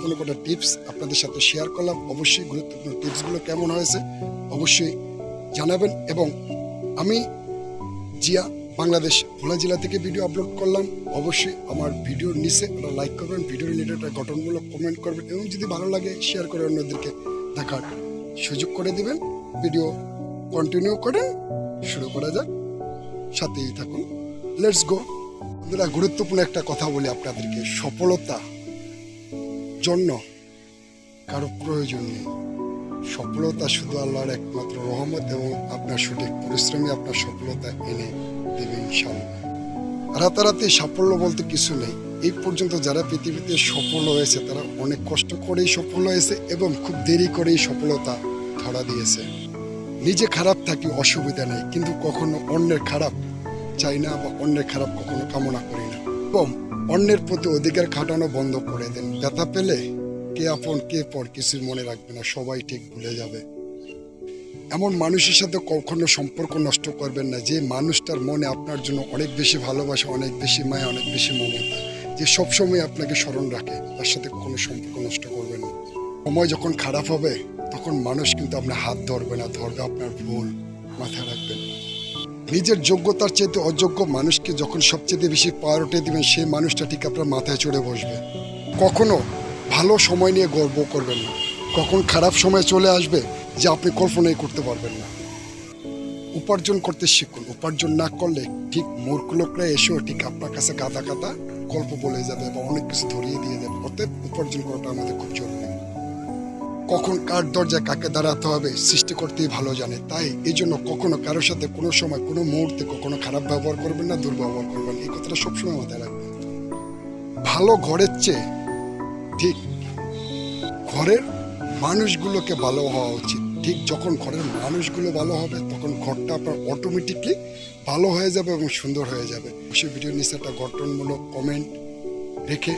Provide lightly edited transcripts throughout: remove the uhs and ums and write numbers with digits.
গুরুত্বপূর্ণ কটা টিপস আপনাদের সাথে শেয়ার করলাম। অবশ্যই গুরুত্বপূর্ণ টিপসগুলো কেমন হয়েছে অবশ্যই জানাবেন। এবং আমি জিয়া বাংলাদেশ ভোলা জেলা থেকে ভিডিও আপলোড করলাম। অবশ্যই আমার ভিডিওর নিচে একটা লাইক করবেন, ভিডিও রিলেটেড ঘটনাগুলো কমেন্ট করবেন এবং যদি ভালো লাগে শেয়ার করে অন্যদেরকে দেখার সুযোগ করে দিবেন। ভিডিও কন্টিনিউ করেন, শুরু করা যাক, সাথেই থাকুন, লেটস গো। বন্ধুরা, গুরুত্বপূর্ণ একটা কথা বলি আপনাদেরকে, সফলতা জন্য কারো প্রয়োজন নেই। সফলতা শুধু আল্লাহর একমাত্র রহমত এবং আপনার সঠিক পরিশ্রমে আপনার সফলতা এনে দেবে ইনশাআল্লাহ। রাতারাতি সাফল্য বলতে কিছু নেই। এই পর্যন্ত যারা পৃথিবীতে সফল হয়েছে তারা অনেক কষ্ট করেই সফল হয়েছে এবং খুব দেরি করেই সফলতা ধরা দিয়েছে। নিজে খারাপ থাকি অসুবিধা নেই, কিন্তু কখনো অন্যের খারাপ চাই না বা অন্যের খারাপ কখনো কামনা করি না। এবং অন্যের প্রতি অধিকার খাটানো বন্ধ করে দেন। ব্যথা পেলে কে আপন কে পর কিছুই মনে রাখবে না, সবাই ঠিক ভুলে যাবে। এমন মানুষের সাথে কখনো সম্পর্ক নষ্ট করবেন না যে মানুষটার মনে আপনার জন্য অনেক বেশি ভালোবাসা, অনেক বেশি মায়া, অনেক বেশি মমতা, যে সবসময় আপনাকে স্মরণ রাখে, তার সাথে কখনো সম্পর্ক নষ্ট করবেন না। সময় যখন খারাপ হবে তখন মানুষ কিন্তু আপনার হাত ধরবে না, ধরবে আপনার ভুল, মাথায় রাখবেন। নিজের যোগ্যতার চাইতে অযোগ্য মানুষকে যখন সবচেয়ে বেশি প্রায়োরিটি দিবেন সেই মানুষটা ঠিক আপনার মাথায় চড়ে বসবে। কখনো ভালো সময় নিয়ে গর্ব করবেন না, কখন খারাপ সময় চলে আসবে যে আপনি কল্পনাই করতে পারবেন না। উপার্জন করতে শিখুন, উপার্জন না করলে ঠিক মূর্খ লোকরা এসেও ঠিক আপনার কাছে গাদা গাদা গল্প বলে যাবে বা অনেক কিছু ধরিয়ে দিয়ে যাবে। অতএব উপার্জন করাটা আমাদের খুব জরুরি। কখন কার দরজায় কাকে দাঁড়াতে হবে সৃষ্টি করতেই ভালো জানে। তাই এই জন্য কখনো কারোর সাথে কোনো সময় কোনো মুহূর্তে কখনো খারাপ ব্যবহার করবেন না, দুর্ব্যবহার করবেন, এই কথাটা সবসময় মাথায় রাখবেন। ভালো ঘরের চেয়ে ঠিক ঘরের মানুষগুলোকে ভালো হওয়া উচিত। ঠিক যখন ঘরের মানুষগুলো ভালো হবে তখন ঘরটা আপনার অটোমেটিকলি ভালো হয়ে যাবে এবং সুন্দর হয়ে যাবে। অবশ্যই ভিডিওর নিচে একটা গঠনমূলক কমেন্ট রেখে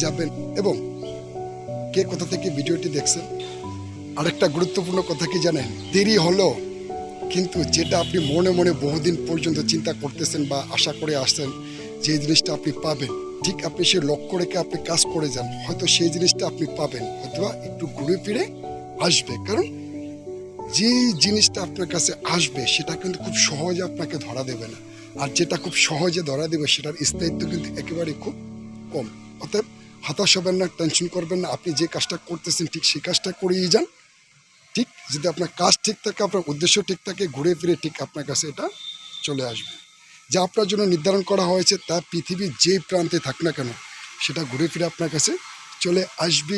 যাবেন। এবং কে কোথা থেকে ভিডিওটি দেখছেন, আরেকটা গুরুত্বপূর্ণ কথা কি জানেন, দেরি হলো কিন্তু যেটা আপনি মনে মনে বহুদিন পর্যন্ত চিন্তা করতেছেন বা আশা করে আসছেন যে জিনিসটা আপনি পাবেন, ঠিক আপনি সেই লক্ষ্য রেখে আপনি কাজ করে যান, হয়তো সেই জিনিসটা আপনি পাবেন, অথবা একটু ঘুরে ফিরে আসবে। কারণ যে জিনিসটা আপনার কাছে আসবে সেটা কিন্তু খুব সহজে আপনাকে ধরা দেবে না, আর যেটা খুব সহজে ধরা দেবে সেটার স্থায়িত্ব কিন্তু একেবারে খুব কম। অতএব হতাশ হবেন না, টেনশন করবেন না। আপনি যে কাজটা করতেছেন ঠিক সেই কাজটা করেই যান। ঠিক যদি আপনার কাজ ঠিক থাকে, আপনার উদ্দেশ্য ঠিক থাকে, ঘুরে ফিরে ঠিক আপনার কাছে এটা চলে আসবে। যা আপনার জন্য নির্ধারণ করা হয়েছে তা পৃথিবীর যে প্রান্তে থাক না কেন সেটা ঘুরে ফিরে আপনার কাছে চলে আসবে।